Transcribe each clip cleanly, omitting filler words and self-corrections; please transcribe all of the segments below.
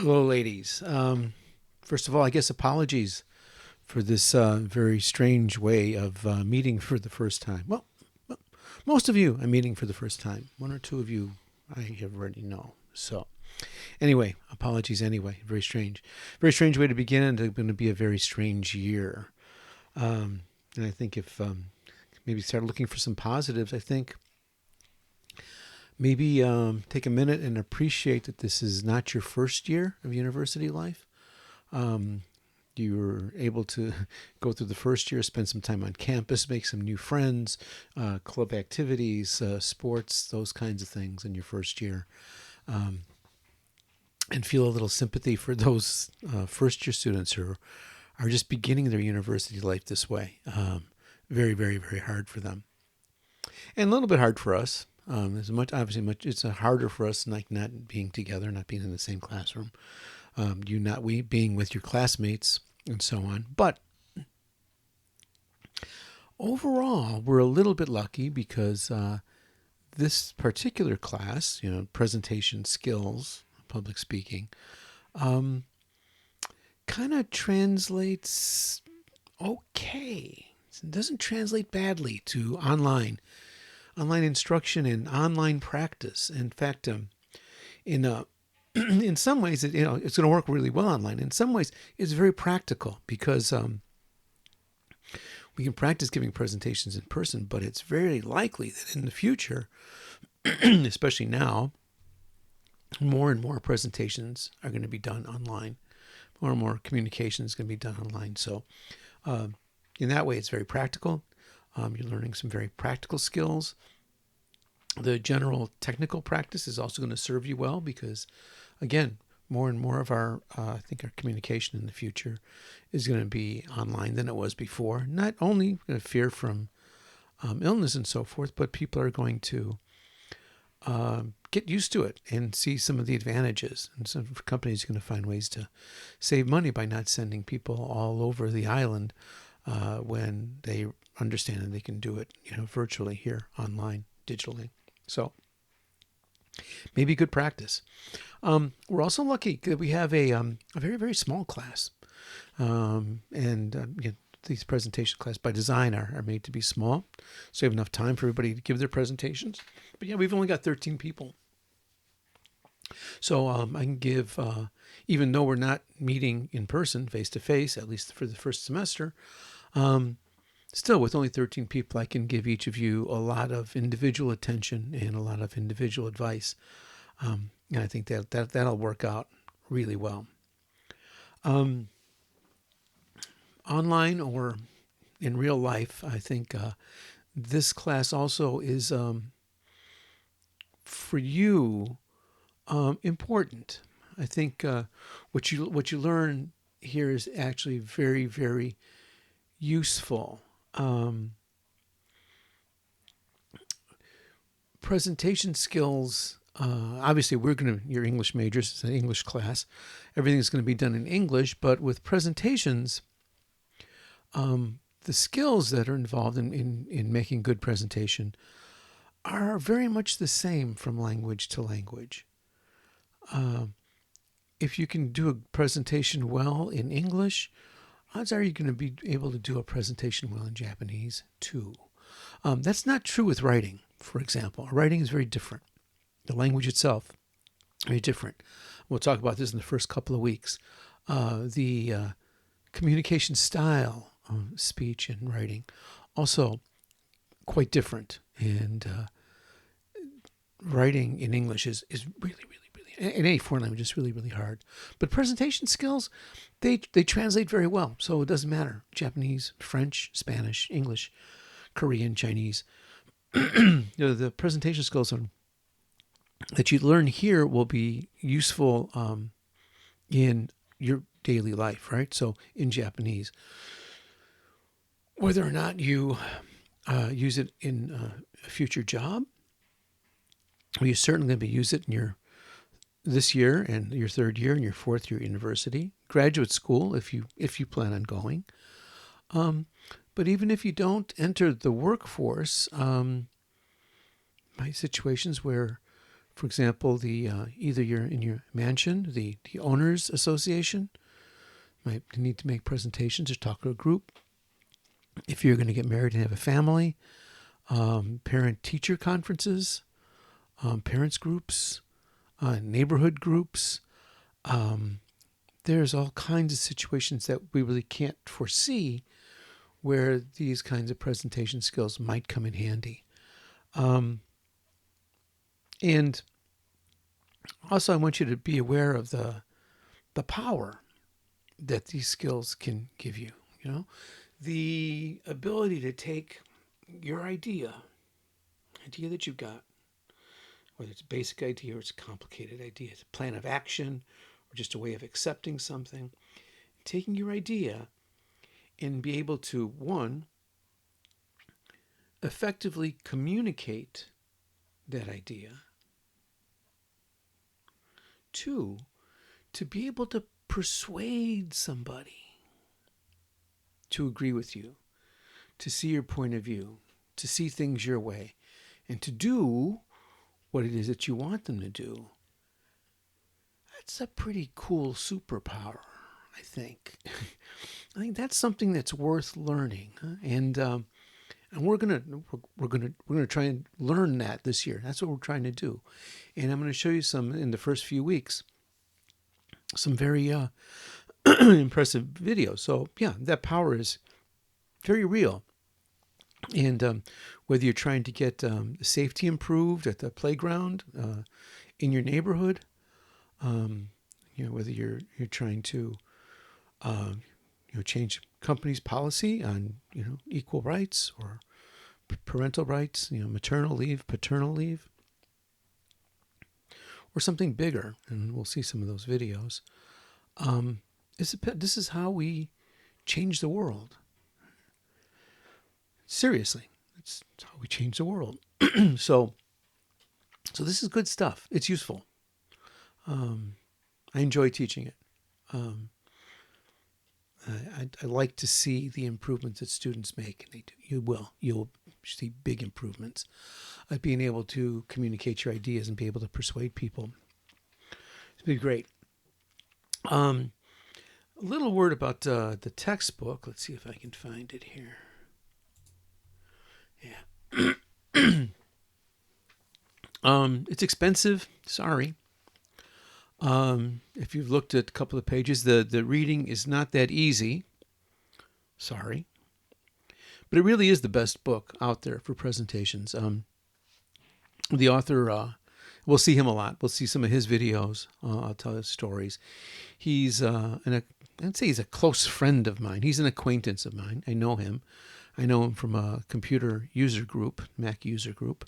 Hello, ladies. First of all, I guess apologies for this very strange way of meeting for the first time. Well, most of you I'm meeting for the first time. One or two of you I have already know. So, anyway, apologies anyway. Very strange. Very strange way to begin, and it's going to be a very strange year. And I think if maybe start looking for some positives, I think maybe take a minute and appreciate that this is not your first year of university life. Um, you were able to go through the first year, spend some time on campus, make some new friends, club activities, sports, those kinds of things in your first year, um, and feel a little sympathy for those first year students who are just beginning their university life this way. Very, very, very hard for them, and a little bit hard for us. As much obviously much it's harder for us like not being together, not being in the same classroom. You not we being with your classmates and so on. But overall, we're a little bit lucky because this particular class, presentation skills, public speaking, um, kind of translates okay. It doesn't translate badly to online instruction and online practice. In fact, in in some ways, it's going to work really well online. In some ways, it's very practical because we can practice giving presentations in person, but it's very likely that in the future, especially now, more and more presentations are going to be done online. More and more communication is going to be done online. So, in that way, it's very practical. You're learning some very practical skills. The general technical practice is also going to serve you well because, again, more and more of I think our communication in the future is going to be online than it was before. Not only fear from illness and so forth, but people are going to get used to it and see some of the advantages. And some companies are going to find ways to save money by not sending people all over the island when they understand that they can do it, virtually here, online, digitally. So maybe good practice. We're also lucky that we have a very, very small class. These presentation classes by design are made to be small, so you have enough time for everybody to give their presentations. But yeah, we've only got 13 people. So I can give, even though we're not meeting in person, face to face, at least for the first semester, still with only 13 people, I can give each of you a lot of individual attention and a lot of individual advice. And I think that'll work out really well. Online or in real life, I think this class also is for you important. I think what you learn here is actually very, very useful. Presentation skills. Obviously, you're English majors. It's an English class. Everything's going to be done in English, but with presentations, the skills that are involved in making good presentation are very much the same from language to language. If you can do a presentation well in English, odds are you're going to be able to do a presentation well in Japanese too. That's not true with writing, for example. Writing is very different. The language itself, very different. We'll talk about this in the first couple of weeks. The communication style of speech and writing, also quite different. And writing in English is really, really, really, in any foreign language, is really, really hard. But presentation skills, they translate very well. So it doesn't matter. Japanese, French, Spanish, English, Korean, Chinese. The presentation skills that you learn here will be useful in your daily life, right? So in Japanese, whether or not you use it in a future job, well, you're certainly going to use it in this year and your third year and your fourth year university, graduate school if you plan on going. But even if you don't enter the workforce, by situations where For example, the either you're in your mansion, the owners association might need to make presentations or talk to a group. If you're going to get married and have a family, parent-teacher conferences, parents groups, neighborhood groups. There's all kinds of situations that we really can't foresee where these kinds of presentation skills might come in handy. And also, I want you to be aware of the power that these skills can give you. The ability to take your idea that you've got, whether it's a basic idea or it's a complicated idea, it's a plan of action or just a way of accepting something, taking your idea and be able to, one, effectively communicate that idea. Two, to be able to persuade somebody to agree with you, to see your point of view, to see things your way, and to do what it is that you want them to do. That's a pretty cool superpower, I think. I think that's something that's worth learning, and we're gonna try and learn that this year. That's what we're trying to do, and I'm going to show you some in the first few weeks, some very impressive videos. So yeah, that power is very real. And whether you're trying to get safety improved at the playground, in your neighborhood, whether you're trying to change company's policy on equal rights or parental rights, maternal leave, paternal leave, or something bigger, and we'll see some of those videos. This is how we change the world. Seriously, it's how we change the world. So this is good stuff. It's useful. I enjoy teaching it. I like to see the improvements that students make, and you'll see big improvements at being able to communicate your ideas and be able to persuade people. It's been great. A little word about the textbook. Let's see if I can find it here. Yeah. It's expensive. Sorry. If you've looked at a couple of pages, the reading is not that easy. Sorry. But it really is the best book out there for presentations. The author, we'll see him a lot. We'll see some of his videos. I'll tell his stories. He's I'd say he's a close friend of mine. He's an acquaintance of mine. I know him. I know him from a computer user group, Mac user group.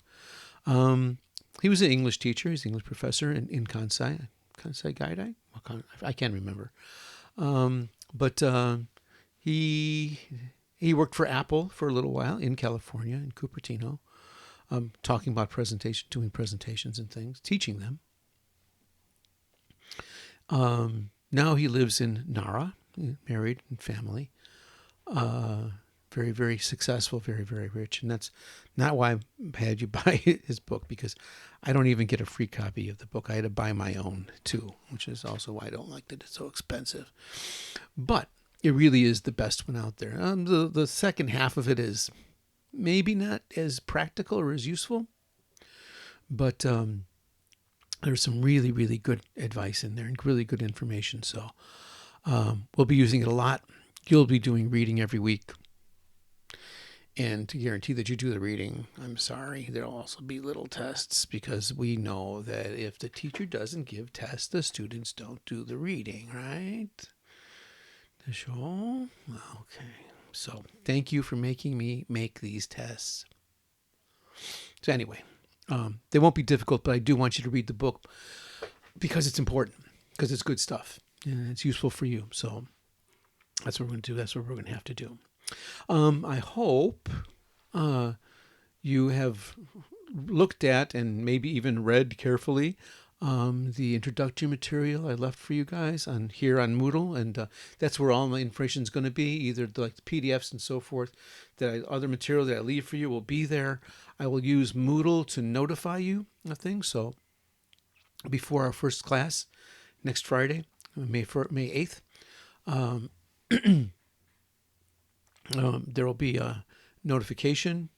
He was an English teacher. He's an English professor in Kansai. Kansai Gaidai? I can't remember. But he worked for Apple for a little while in California, in Cupertino, talking about doing presentations and things, teaching them. Now he lives in Nara, married and family. Very, very successful, very, very rich. And that's not why I had you buy his book, because I don't even get a free copy of the book. I had to buy my own too, which is also why I don't like that it's so expensive. But it really is the best one out there. The second half of it is maybe not as practical or as useful, but there's some really, really good advice in there and really good information. So we'll be using it a lot. You'll be doing reading every week. And to guarantee that you do the reading, I'm sorry, there'll also be little tests, because we know that if the teacher doesn't give tests, the students don't do the reading, right? The show? Okay. So thank you for making me make these tests. So anyway, they won't be difficult, but I do want you to read the book because it's important, because it's good stuff and it's useful for you. So that's what we're going to do. That's what we're going to have to do. I hope you have looked at and maybe even read carefully the introductory material I left for you guys here on Moodle, and that's where all my information is going to be, either like the PDFs and so forth. Other material that I leave for you will be there. I will use Moodle to notify you of things, so before our first class next Friday, May 8th. Um, there will be a notification.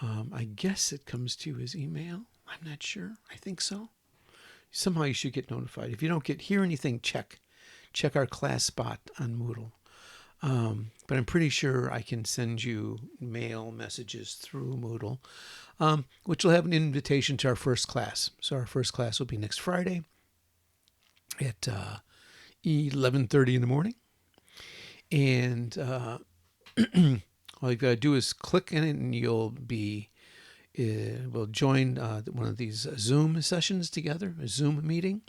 I guess it comes to you as email. I'm not sure. I think so. Somehow you should get notified. If you don't hear anything, check our class spot on Moodle. But I'm pretty sure I can send you mail messages through Moodle, which will have an invitation to our first class. So our first class will be next Friday at 11:30 in the morning. And all you've got to do is click in it, and we'll join one of these Zoom sessions together, a Zoom meeting.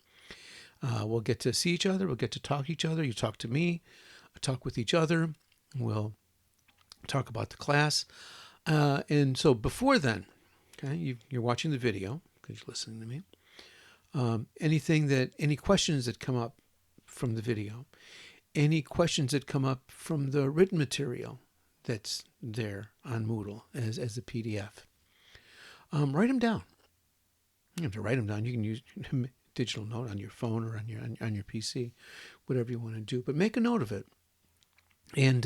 We'll get to see each other. We'll get to talk to each other. You talk to me, talk with each other. We'll talk about the class. And so before then, okay, you're watching the video because you're listening to me. Any questions that come up from the video, any questions that come up from the written material that's there on Moodle as a PDF, write them down. You don't have to write them down. You can use digital note on your phone or on your PC, whatever you want to do. But make a note of it, and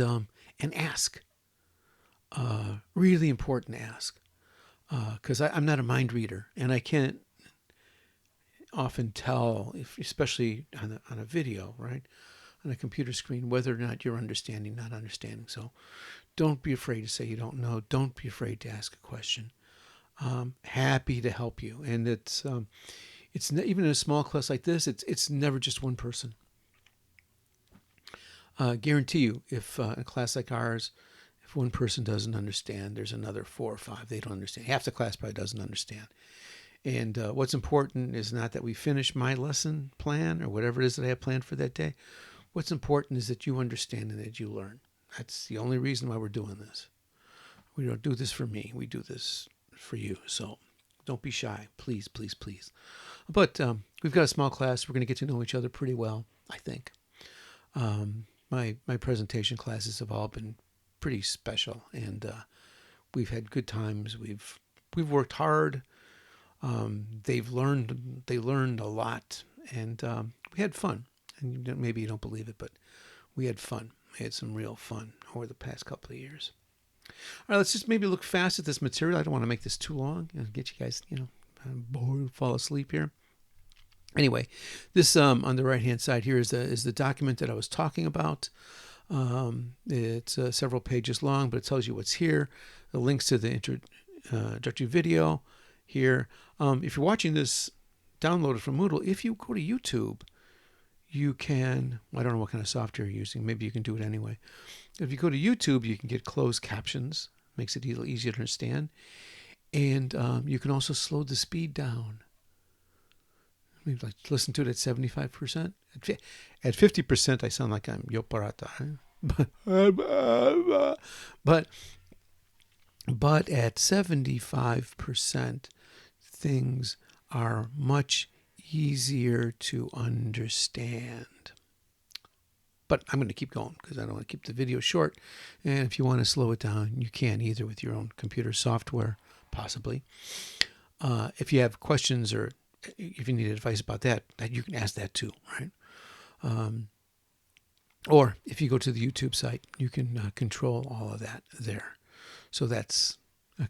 ask. Really important to ask, because I'm not a mind reader, and I can't often tell, especially on a video, right, on a computer screen, whether or not you're understanding, not understanding. So don't be afraid to say you don't know. Don't be afraid to ask a question. Happy to help you. And it's even in a small class like this, it's never just one person. Guarantee you, if in a class like ours, if one person doesn't understand, there's another 4 or 5 they don't understand. Half the class probably doesn't understand. And what's important is not that we finish my lesson plan or whatever it is that I have planned for that day. What's important is that you understand and that you learn. That's the only reason why we're doing this. We don't do this for me. We do this for you. So don't be shy. Please, please, please. But we've got a small class. We're going to get to know each other pretty well, I think. My presentation classes have all been pretty special, and we've had good times. We've worked hard. They learned a lot, and we had fun. And maybe you don't believe it, but we had fun. We had some real fun over the past couple of years. All right, let's just maybe look fast at this material. I don't want to make this too long and get you guys, bored, fall asleep here. Anyway, this on the right-hand side here is the document that I was talking about. It's several pages long, but it tells you what's here. The links to the introductory video here. If you're watching this downloaded from Moodle, if you go to YouTube, you can, I don't know what kind of software you're using. Maybe you can do it anyway. If you go to YouTube, you can get closed captions. Makes it easier to understand. And you can also slow the speed down. Maybe like listen to it at 75%. At 50%, I sound like I'm Yoparata. But at 75%, things are much easier to understand. But I'm going to keep going because I don't want to keep the video short. And if you want to slow it down, you can either with your own computer software, possibly. If you have questions or if you need advice about that you can ask that too, right? Or if you go to the YouTube site, you can control all of that there. So that's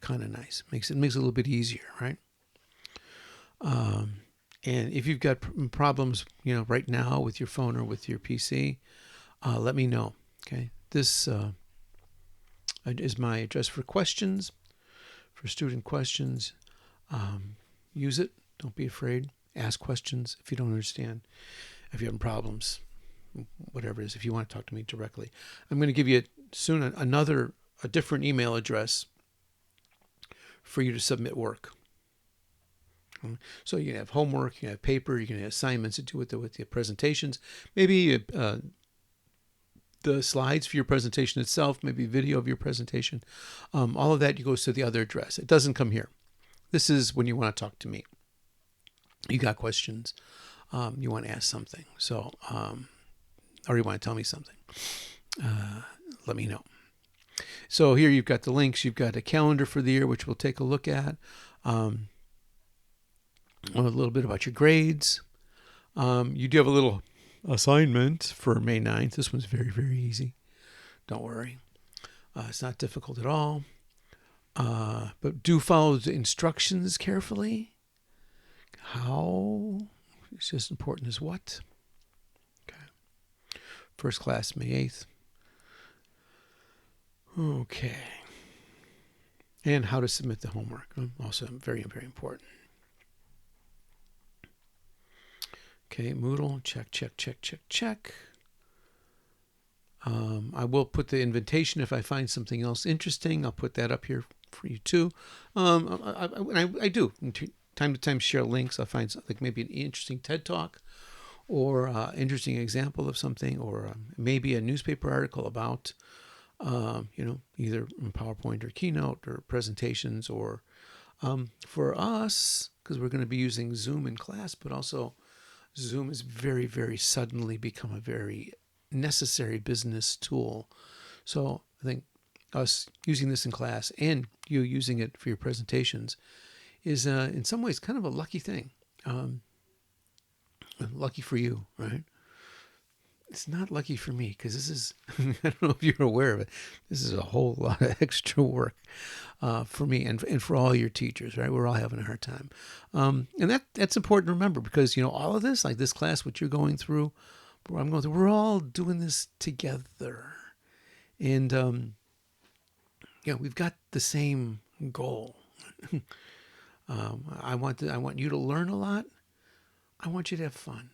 kind of nice. Makes it a little bit easier, right? And if you've got problems, right now with your phone or with your PC, let me know. Okay, this is my address for questions, for student questions. Use it. Don't be afraid. Ask questions if you don't understand. If you're having problems, whatever it is, if you want to talk to me directly. I'm going to give you soon a different email address for you to submit work. So you can have homework, you can have paper, you can have assignments to do with the presentations. Maybe the slides for your presentation itself, maybe video of your presentation. All of that goes to the other address. It doesn't come here. This is when you want to talk to me. You got questions. You want to ask something. So, or you want to tell me something. Let me know. So here you've got the links. You've got a calendar for the year, which we'll take a look at. a little bit about your grades. You do have a little assignment for May 9th. This one's very, very easy. Don't worry. It's not difficult at all. But do follow the instructions carefully. How? It's just important as what? Okay. First class, May 8th. Okay. And how to submit the homework. Also very, very important. Okay, Moodle, check, check, check, check, check. I will put the invitation if I find something else interesting. I'll put that up here for you too. I do from time to time share links. I find something like maybe an interesting TED Talk or interesting example of something, or maybe a newspaper article about, either PowerPoint or Keynote or presentations, or for us, because we're going to be using Zoom in class, but also Zoom has very, very suddenly become a very necessary business tool. So I think us using this in class and you using it for your presentations is in some ways kind of a lucky thing. Lucky for you, right? It's not lucky for me because this is, I don't know if you're aware of it, this is a whole lot of extra work for me and for all your teachers, right? We're all having a hard time. And that's important to remember because, all of this, like this class, what you're going through, what I'm going through, we're all doing this together. And, we've got the same goal. I want you to learn a lot. I want you to have fun.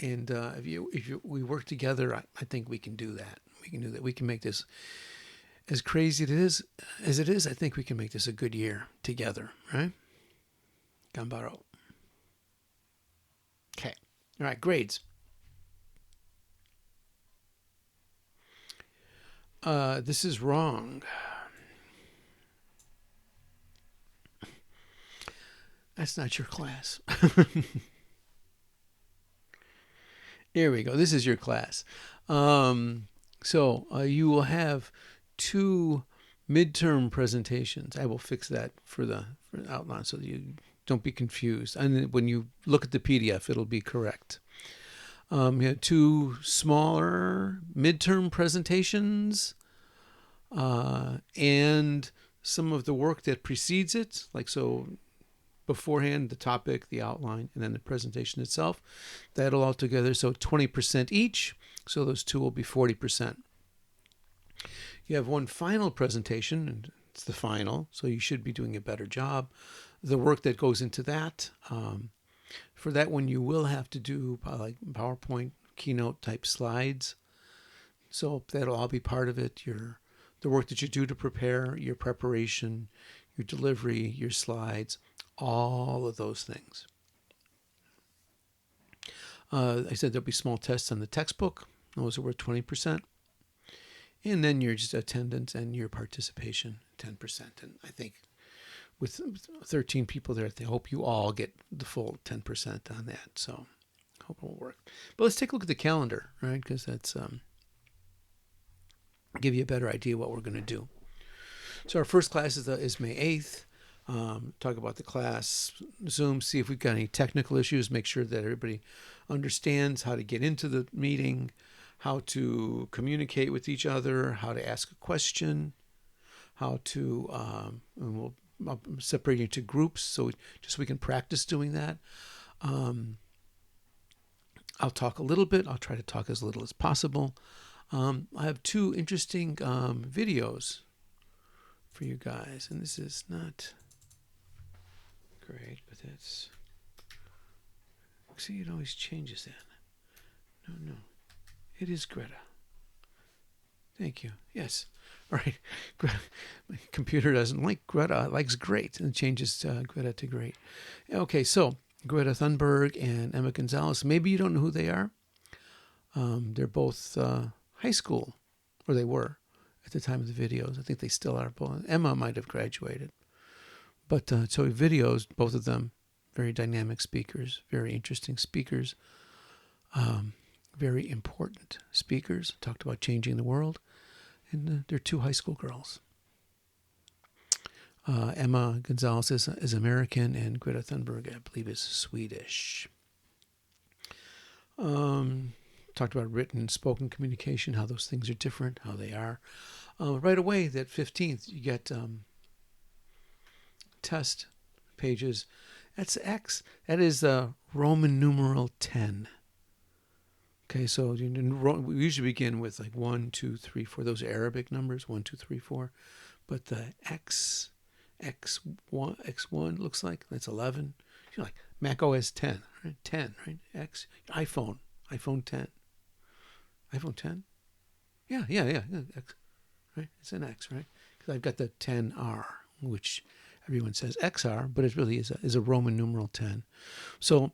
And if we work together, I think we can do that. We can do that. We can make this as crazy as it is. I think we can make this a good year together, right? Gambaro. Okay. All right. Grades. This is wrong. That's not your class. Here we go. This is your class. So you will have 2 midterm presentations. I will fix that for the outline so that you don't be confused. And when you look at the PDF, it'll be correct. You have 2 smaller midterm presentations and some of the work that precedes it, like so. Beforehand, the topic, the outline, and then the presentation itself. That'll all together, so 20% each. So those 2 will be 40%. You have 1 final presentation, and it's the final, so you should be doing a better job. The work that goes into that, for that one, you will have to do like PowerPoint, Keynote type slides. So that'll all be part of it. The work that you do to prepare, your preparation, your delivery, your slides, all of those things. I said there'll be small tests on the textbook. Those are worth 20%. And then your just attendance and your participation, 10%. And I think with 13 people there, I hope you all get the full 10% on that. So I hope it will work. But let's take a look at the calendar, right? Because that's give you a better idea what we're going to do. So our first class is May 8th. Talk about the class, Zoom, see if we've got any technical issues, make sure that everybody understands how to get into the meeting, how to communicate with each other, how to ask a question, how to, and we'll separate you into groups so just so we can practice doing that. I'll talk a little bit. I'll try to talk as little as possible. I have 2 interesting videos for you guys, and this is not great, but that's, see, it always changes that. No, it is Greta. Thank you. Yes. All right. Greta. My computer doesn't like Greta. It likes great, and it changes Greta to great. Okay, so Greta Thunberg and Emma Gonzalez. Maybe you don't know who they are. They're both high school, or they were at the time of the videos. I think they still are. Emma might have graduated. But so videos, both of them, very dynamic speakers, very interesting speakers, very important speakers. Talked about changing the world. And they're 2 high school girls. Emma Gonzalez is American, and Greta Thunberg, I believe, is Swedish. Talked about written and spoken communication, how those things are different, how they are. Right away, that 15th, you get test pages. That's X. That is Roman numeral 10. Okay, so we usually begin with like 1, 2, 3, 4. Those are Arabic numbers, 1, 2, 3, 4. But the X1 looks like that's 11. Like Mac OS 10, right? 10, right? X, iPhone 10. iPhone 10? Yeah. X, right? It's an X, right? Because I've got the 10R, which everyone says XR, but it really is a Roman numeral 10. So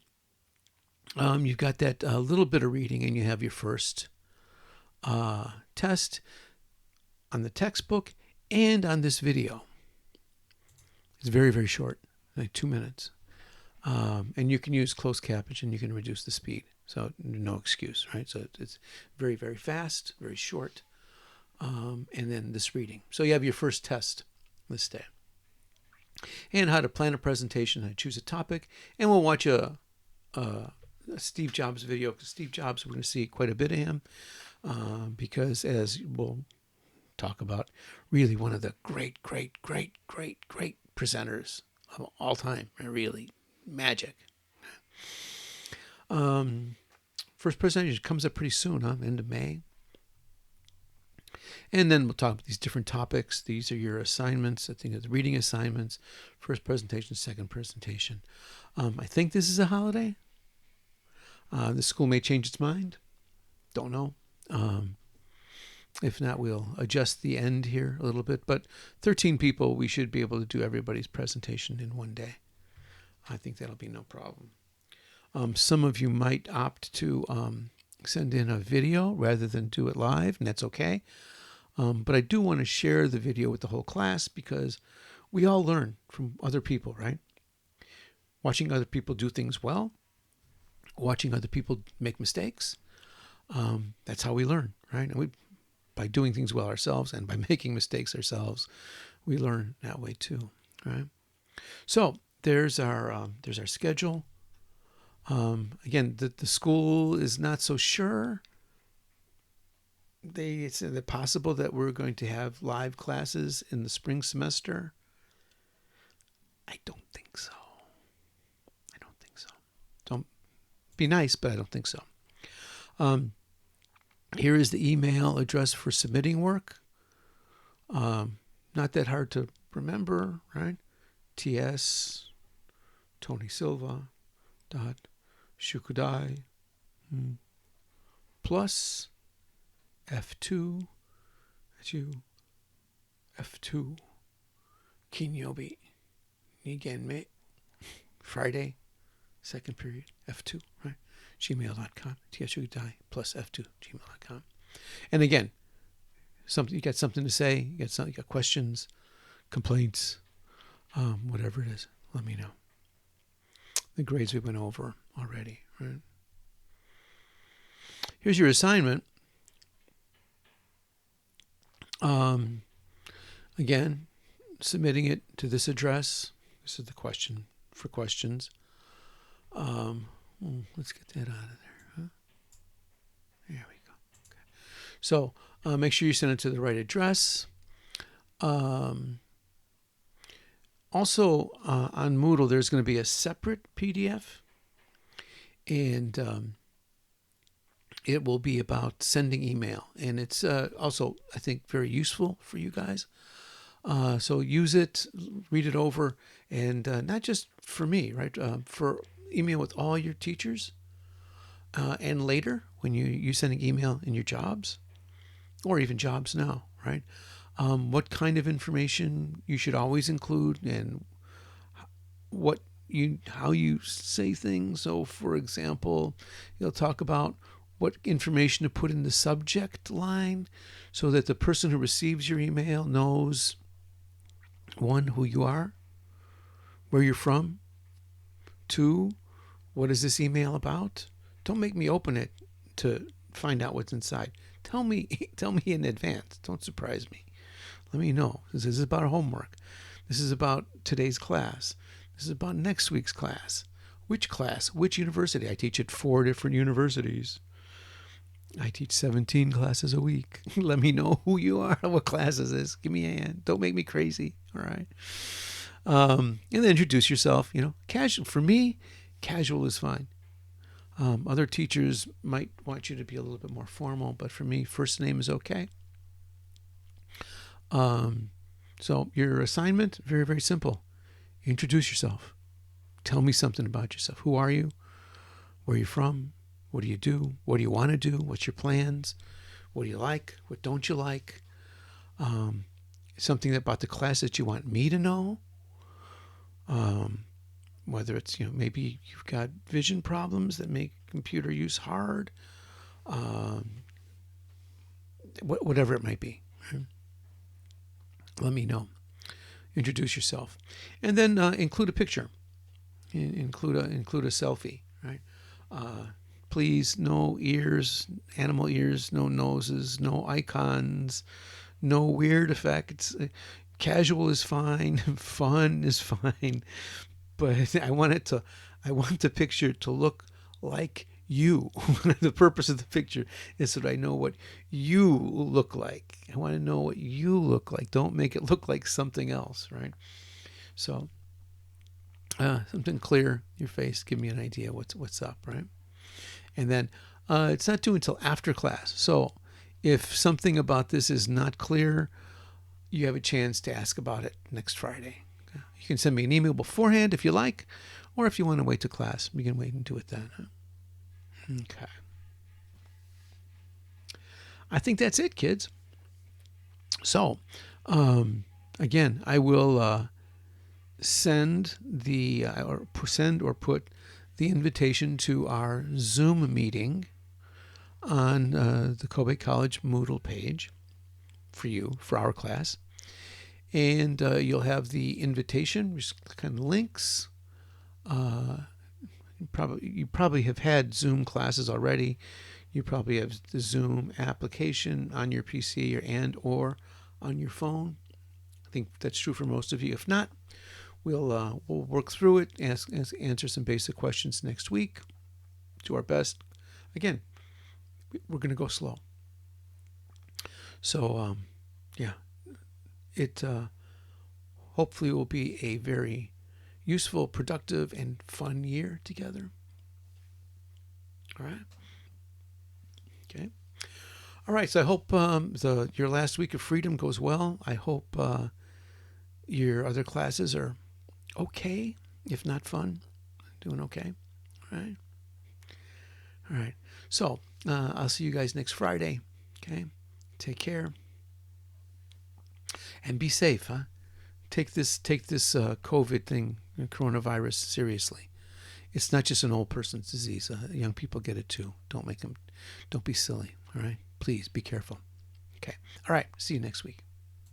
you've got that little bit of reading, and you have your first test on the textbook and on this video. It's very, very short, like 2 minutes. And you can use closed caption, and you can reduce the speed. So no excuse, right? So it's very, very fast, very short. And then this reading. So you have your first test this day. And how to plan a presentation, how to choose a topic. And we'll watch a Steve Jobs video. Steve Jobs, we're going to see quite a bit of him. Because as we'll talk about, really one of the great presenters of all time. Really magic. First presentation comes up pretty soon, end of May. And then we'll talk about these different topics. These are your assignments. I think it's reading assignments. First presentation, second presentation. I think this is a holiday. The school may change its mind. Don't know. If not, we'll adjust the end here a little bit. But 13 people, we should be able to do everybody's presentation in one day. I think that'll be no problem. Some of you might opt to send in a video rather than do it live, and that's okay. But I do want to share the video with the whole class because we all learn from other people, right? Watching other people do things well, watching other people make mistakes. That's how we learn, right? And by doing things well ourselves and by making mistakes ourselves, we learn that way too, right? So there's our schedule. Again, the school is not so sure. It's possible that we're going to have live classes in the spring semester. I don't think so. Don't be nice, but I don't think so. Here is the email address for submitting work. Not that hard to remember, right? TS Tony Silva dot Shukudai plus F2 F2 Kinyobi Nigenme Friday second period F2, right? gmail.com TSUDI plus F2 gmail.com. And again, you got something to say, you got questions, complaints, whatever it is, let me know. The grades we went over already, right? Here's your assignment. Again, submitting it to this address. This is the question for questions. Let's get that out of there. Huh? There we go. Okay. So make sure you send it to the right address. Also, on Moodle, there's going to be a separate PDF, and it will be about sending email. And it's also, I think, very useful for you guys. So use it, read it over, and not just for me, right? For email with all your teachers, and later when you're sending email in your jobs, or even jobs now, right? What kind of information you should always include, and how you say things. So, for example, you'll talk about what information to put in the subject line so that the person who receives your email knows, one, who you are, where you're from, two, what is this email about? Don't make me open it to find out what's inside. Tell me in advance. Don't surprise me. Let me know. This is about homework. This is about today's class. This is about next week's class. Which class? Which university? I teach at 4 different universities. I teach 17 classes a week. Let me know who you are, what classes this. Give me a hand. Don't make me crazy. All right. And then introduce yourself. Casual. For me, casual is fine. Other teachers might want you to be a little bit more formal, but for me, first name is okay. So your assignment, very, very simple. Introduce yourself. Tell me something about yourself. Who are you? Where are you from? What do you do? What do you want to do? What's your plans? What do you like? What don't you like? Something about the class that you want me to know. Whether it's, maybe you've got vision problems that make computer use hard. Whatever it might be. Right? Let me know. Introduce yourself. And then include a picture. Include a selfie, right? Please, no ears, animal ears, no noses, no icons, no weird effects. Casual is fine, fun is fine, but I want the picture to look like you. The purpose of the picture is that I know what you look like. I want to know what you look like. Don't make it look like something else, right? So something clear, your face, give me an idea what's up, right? And then it's not due until after class. So if something about this is not clear, you have a chance to ask about it next Friday. Okay? You can send me an email beforehand if you like, or if you want to wait to class, we can wait and do it then. Okay. I think that's it, kids. So, again, I will send or put the invitation to our Zoom meeting on the Kobe College Moodle page for our class. And you'll have the invitation, just click on links. You probably have had Zoom classes already. You probably have the Zoom application on your PC or on your phone. I think that's true for most of you. If not, we'll work through it, answer some basic questions next week. Do our best. Again, we're going to go slow. So, yeah, it hopefully will be a very useful, productive, and fun year together. All right. Okay. All right. So I hope your last week of freedom goes well. I hope your other classes are okay, if not fun. Doing okay. All right. All right. So I'll see you guys next Friday. Okay. Take care. And be safe, huh? Take this COVID thing, coronavirus, seriously. It's not just an old person's disease. Young people get it too. Don't be silly. All right. Please be careful. Okay. All right. See you next week.